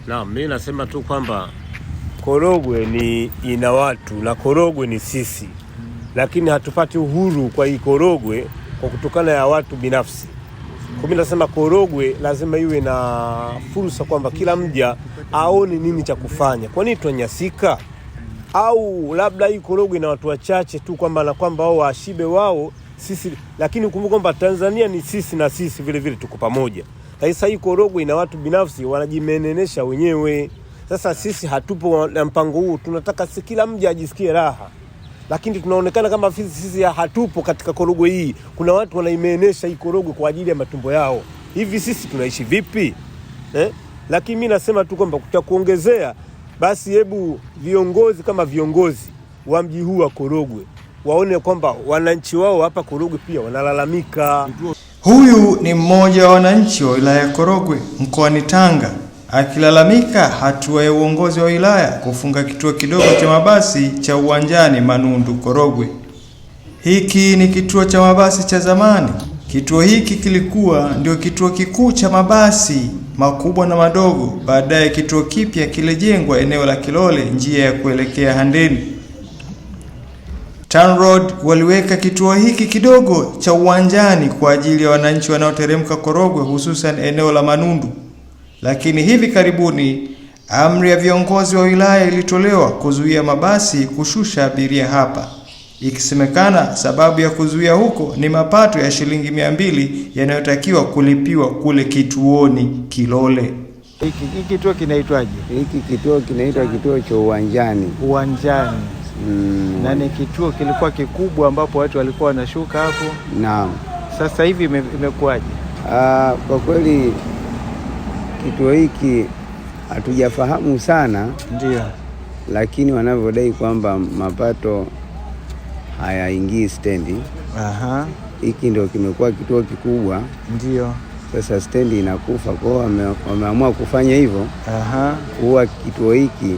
Naam, mimi nasema tu kwamba Korogwe ni ina watu na Korogwe ni sisi. Lakini hatupati uhuru kwa hii Korogwe kwa kutokana ya watu binafsi. Kwa mimi nasema Korogwe lazima iwe na fursa kwamba kila mja aone nini cha kufanya. Kwa nini tunyanyasika? Au labda hii Korogwe na watu wachache tu kwamba na kwamba wao washibe wao sisi, lakini kumbuka kwamba Tanzania ni sisi na sisi vile vile tuko pamoja. Sasa hii Korogwe ina watu binafsi wanajimenenesha wenyewe. Sasa sisi hatupo na mpango huu, tunataka kila mja ajisikie raha. Lakini tunaonekana kama sisi hatupo katika Korogwe hii. Kuna watu wanaimenesha hii Korogwe kwa ajili ya matumbo yao. Hivi sisi tunaishi vipi? Lakini mimi nasema tu kwamba kutakuongezea basi hebu viongozi kama viongozi wa mji huu wa Korogwe waone kwamba wananchi wao hapa Korogwe pia wanalalamika. Huyu ni mmoja wa wananchi wa wilaya ya Korogwe mkoani Tanga akilalamika hatua ya uongozi wa wilaya kufunga kituo kidogo cha mabasi cha Uwanjani Manundu Korogwe. Hiki ni kituo cha mabasi cha zamani. Kituo hiki kilikuwa ndio kituo kikuu cha mabasi makubwa na madogo. Baadaye kituo kipya kilijengwa eneo la Kilole, njia ya kuelekea Handeni. TANROADS waliweka kituo hiki kidogo cha Uwanjani kwa ajili ya wananchi wanaoteremka Korogwe, hususan eneo la Manundu. Lakini hivi karibuni amri ya viongozi wa wilaya ilitolewa kuzuia mabasi kushusha abiria hapa, ikisemekana sababu ya kuzuia huko ni mapato ya shilingi 200 yanayotakiwa kulipiwa kule kituoni Kilole. Hiki kituo kinaitwaje? Hiki kituo kinaitwa kituo cha Uwanjani. Uwanjani. Na ni kituo kilikuwa kikubwa ambapo watu walikuwa wanashuka hapo. Naam. Sasa hivi imekuwaje? Kwa kweli kituo hiki hatujafahamu sana. Ndio. Lakini wanavyodai kwamba mapato hayaingii stendi. Hiki ndio kimekuwa kituo kikubwa. Ndio. Sasa stendi inakufa, kwa hiyo wameamua kufanya hivyo. Kuwa kituo hiki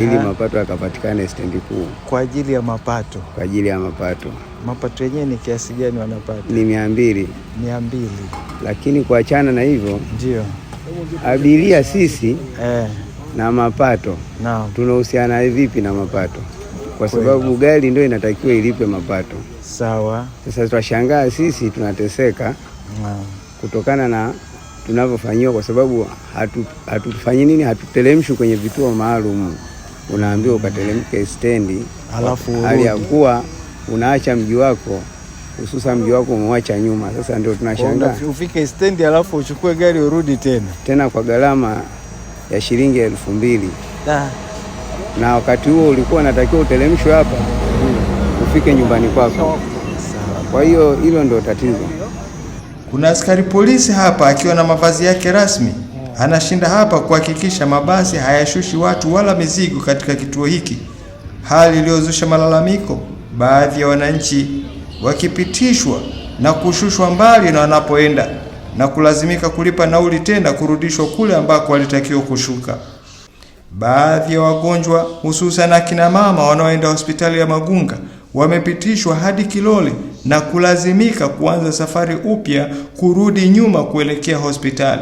ili mapato yakapatikane stendi kuu. Kwa ajili ya mapato. Kwa ajili ya mapato. Mapato yenyewe ni kiasi gani wanapata? Ni 200. 200. Lakini kuachana na hivyo, ndio. Abiria sisi na mapato. Naam. Tunahusiana vipi na mapato? Kwa sababu gari ndio inatakiwa ilipe mapato. Sawa. Sasa tunashangaa sisi tunateseka. Kutokana na tunavyofanyiwa, kwa sababu hatufanyi nini, hatutelemshwi kwenye vituo maalum. Unaambiwa ukatelemke stendi, alafu hali ya kuwa unaacha mji wako, hususan mji wako umeuacha nyuma. Sasa ndio tunashangaa ufike stendi alafu uchukue gari urudi tena kwa gharama ya shilingi 2000. Na wakati huo ulikuwa unatakiwa utelemshwe hapa ufike nyumbani kwako. Kwa hiyo hilo ndio tatizo. Kuna askari polisi hapa akiwa na mavazi yake rasmi. Anashinda hapa kuhakikisha mabasi hayashushi watu wala mizigo katika kituo hiki, hali iliyozusha malalamiko, baadhi ya wananchi wakipitishwa na kushushwa mbali na wanapoenda na kulazimika kulipa nauli tena kurudishwa kule ambako walitakiwa kushuka. Baadhi ya wagonjwa, hususan akina mama wanaoenda hospitali ya Magunga, wamepitishwa hadi Kilole na kulazimika kuanza safari upya kurudi nyuma kuelekea hospitali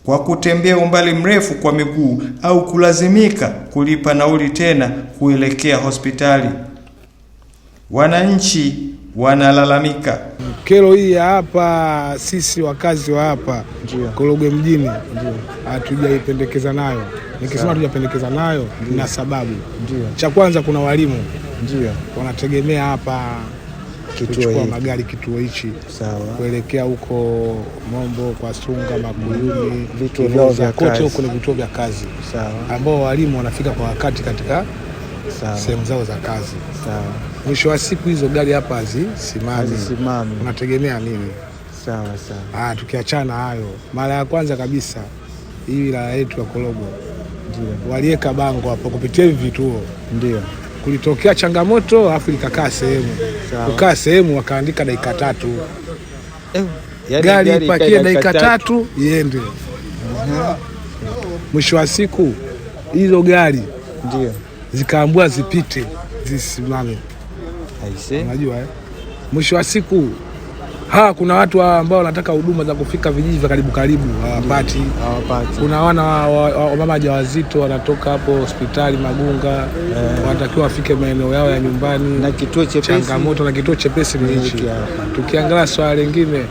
kwa kutembea umbali mrefu kwa miguu au kulazimika kulipa nauli tena kuelekea hospitali. Wananchi wanalalamika. Kero hii ya hapa, sisi wakazi wa hapa Korogwe mjini hatujaipendekeza nayo. Nikisema hatujapendekeza nayo na sababu. Cha kwanza, kuna walimu wanategemea hapa kuchukua magari kituo hichi kuelekea huko Mombo, kwa Sunga, Makuyuni, vituo vya kote huko ni vituo vya kazi. Ambao walimu wanafika kwa wakati katika sehemu zao za kazi. Mwisho wa siku hizo gari hapa hazisimami. Unategemea nini? Tukiachana hayo, mara ya kwanza kabisa hii wilaya yetu ya Korogwe waliweka bango hapa kupitia hivi vituo. Ndio. Kulitokea changamoto afu likakaa sehemu. Kukaa sehemu wakaandika dakika 3. Gari ipakie dakika 3 iende. Mwisho wa siku hizo gari zikaambiwa zipite, zisimame. Unajua mwisho wa siku Kuna watu ambao wanataka huduma za kufika vijiji vya karibu hawapati. Kuna wana mama wajawazito wanatoka hapo hospitali Magunga, wanatakiwa wafike maeneo yao ya nyumbani na kituo chepesi. Changamoto na kituo chepesi ni hichi. Tukiangalia swala lingine,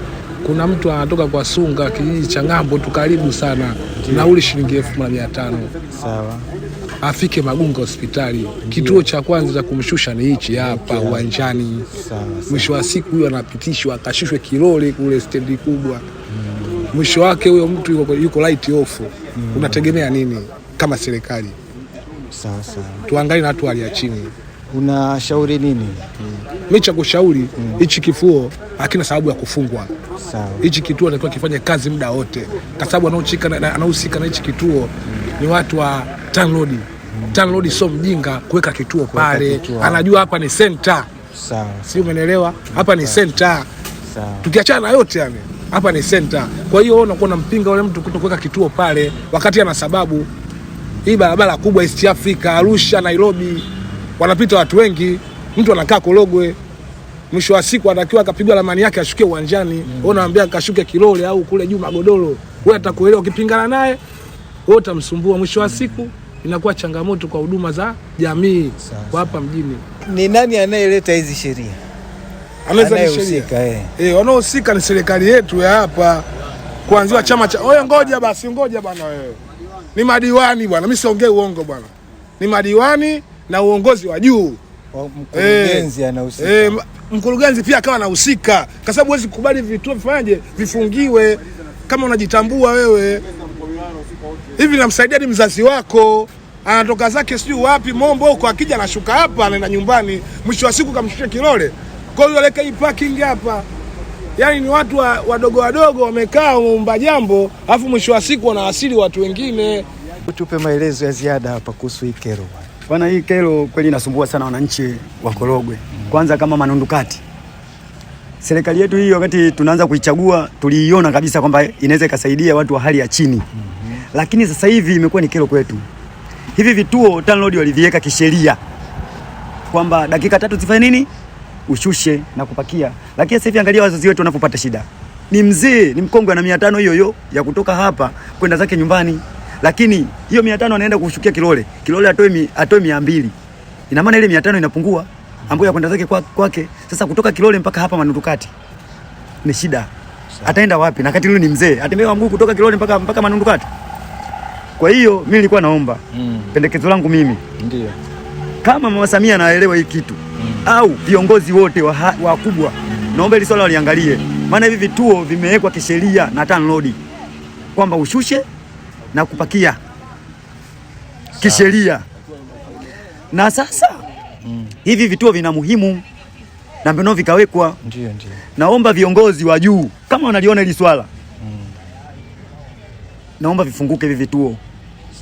kuna mtu anatoka kwa Sunga kijiji cha Ngambo tu karibu sana, nauli shilingi 1500. Sawa. Afike Magunga hospitali. Kituo cha kwanza cha kumshusha ni hichi hapa uwanjani. Mwisho wa siku huyo anapitishwa akashushwe Kilole kule stendi kubwa. Mwisho wake huyo mtu yuko light off. Unategemea nini kama serikali? Sawa. Tuangalie na watu hali ya chini. Unashauri nini? Mimi cha kushauri, hichi kifuo hakina sababu ya kufungwa. Sawa. Hichi kituo kinatakiwa kifanye kazi muda wote. Kwa sababu anahusika na hichi kituo ni watu wa TANROADS. TANROADS sio mjinga kuweka kituo pale. Anajua hapa ni center. Sawa. Si umeelewa? Hapa ni center. Sawa. Tukiachana na yote yani, hapa ni center. Kwa hiyo unakuwa unampinga yule mtu kutokuweka kituo pale wakati ana sababu. Hii barabara kubwa East Africa, Arusha, Nairobi, wanapita watu wengi. Mtu anakaa Korogwe, mwisho wa siku anatakiwa akapigwa ramani yake ashuke uwanjani. Wewe unaambia akashuke Kilole au kule juu Magodoro. Wewe atakuelewa, ukipingana naye wewe utamsumbua. Mwisho wa siku inakuwa changamoto kwa huduma za jamii kwa hapa mjini. Ni nani anayeleta hizi sheria? Anayehusika wanaohusika ni serikali yetu ya hapa, kuanzia chama cha ngoja bwana wewe. Ni madiwani bwana, mimi siongei uongo bwana. Ni madiwani na uongozi wa juu. Mkurugenzi anahusika. Mkurugenzi pia akawa anahusika, kwa sababu huwezi kukubali vituo vifanyaje vifungiwe kama unajitambua wewe. Hivi namsaidia ni mzazi wako, anatoka zake sijui wapi Mombo huko, akija anashuka hapa anaenda nyumbani, mwisho wa siku kamshusha Kilole. Kwa hiyo leka hii parking hapa. Yaani ni watu wadogo wamekaa muumba jambo, alafu mwisho wa siku wanaasili watu wengine. Tupe maelezo ya ziada hapa kuhusu hii kero bwana. Bwana, hii kero kweli inasumbua sana wananchi wa Korogwe. Kwanza kama manundukati. Serikali yetu hii wakati tunaanza kuichagua tuliiona kabisa kwamba inaweza ikasaidia watu wa hali ya chini. Lakini sasa hivi imekuwa ni kero kwetu. Hivi vituo TANROADS waliviweka kisheria kwamba dakika 3 zifanye nini? Ushushe na kupakia. Lakini sasa hivi angalia wazazi wetu wanapopata shida. Ni mzee, ni mkongwe na 500 hiyo ya kutoka hapa kwenda zake nyumbani. Lakini hiyo 500 anaenda kushukia Kilole. Kilole atoe 200. Ina maana ile 500 inapungua ambayo ya kwenda zake kwake. Sasa kutoka Kilole mpaka hapa Manundukati ni shida. Ataenda wapi? Na kati yule ni mzee. Atembea mguu kutoka Kilole mpaka Manundukati. Kwa hiyo mimi nilikuwa naomba pendekezo langu mimi. Ndio. Kama Mama Samia anaelewa hii kitu au viongozi wote wakubwa, naomba hili swala waliangalie. Maana hivi vituo vimewekwa kisheria na TANROADS kwamba ushushe na kupakia kisheria. Na sasa hivi vituo vina muhimu na mbona vikawekwa. Ndio. Naomba viongozi wa juu kama wanaliona hili swala, naomba vifunguke hivi vituo.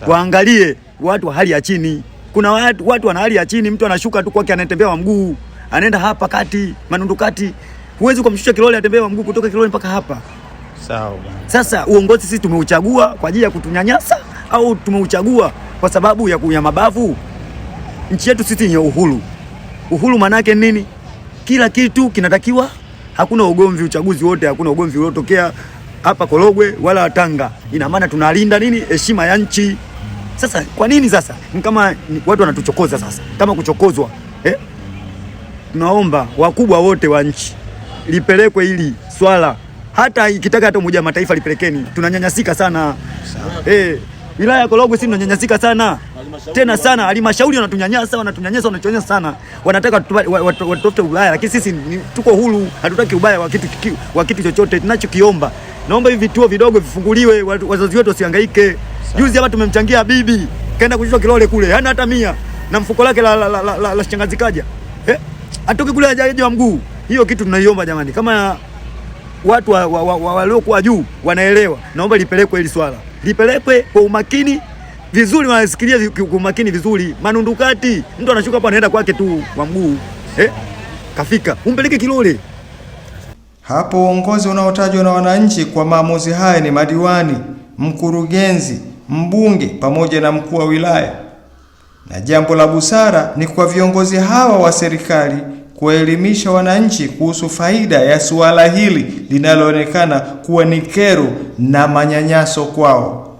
Waangalie watu wa hali ya chini. Kuna watu wana hali ya chini, mtu anashuka tu kwake anatembea kwa mguu, anaenda hapa kati, Manundukati. Huwezi kumshusha Kilole atembea kwa mguu kutoka Kilole mpaka hapa. Sawa bwana. Sasa uongozi sisi tumeuchagua kwa ajili ya kutunyanyasa au tumeuchagua kwa sababu ya mabavu? Nchi yetu sisi ni uhuru. Uhuru maana yake nini? Kila kitu kinatakiwa, hakuna ugomvi, uchaguzi wote hakuna ugomvi uliotokea hapa Korogwe wala Tanga. Ina maana tunalinda nini? Heshima ya nchi. Sasa kwa nini sasa? Ni kama watu wanatuchokoza sasa. Kama kuchokozwa. Tunaomba wakubwa wote wa nchi lipelekwe hili swala. Hata ikitaka hata Umoja wa Mataifa lipelekeni. Tunanyanyasika sana. Wilaya ya Korogwe sisi tunanyanyasika sana. Tena sana, halmashauri wanatunyanyasa sana. Wanataka watofute ubaya, lakini sisi tuko huru, hatutaki ubaya wa kitu chochote. Tunachokiomba, naomba hivi vituo vidogo vifunguliwe, wazazi wetu wasihangaike. Juzi hapa tumemchangia bibi, kaenda kushushwa Kilole kule, hana hata 100 na mfuko lake la shangazi kaja. Atoke kule aje wa mguu. Hiyo kitu tunaiomba jamani. Kama watu waliokuwa juu wanaelewa, naomba lipelekwe hili swala. Lipelekwe kwa umakini vizuri, wanasikilia kwa umakini vizuri. Manundukati, mtu anashuka hapa anaenda kwake tu kwa mguu. Kafika, umpeleke Kilole. Hapo uongozi unaotajwa na wananchi kwa maamuzi haya ni madiwani, mkurugenzi, mbunge pamoja na mkuu wa wilaya. Na jambo la busara ni kwa viongozi hawa wa serikali kuelimisha wananchi kuhusu faida ya suala hili linaloonekana kuwa ni kero na manyanyaso kwao.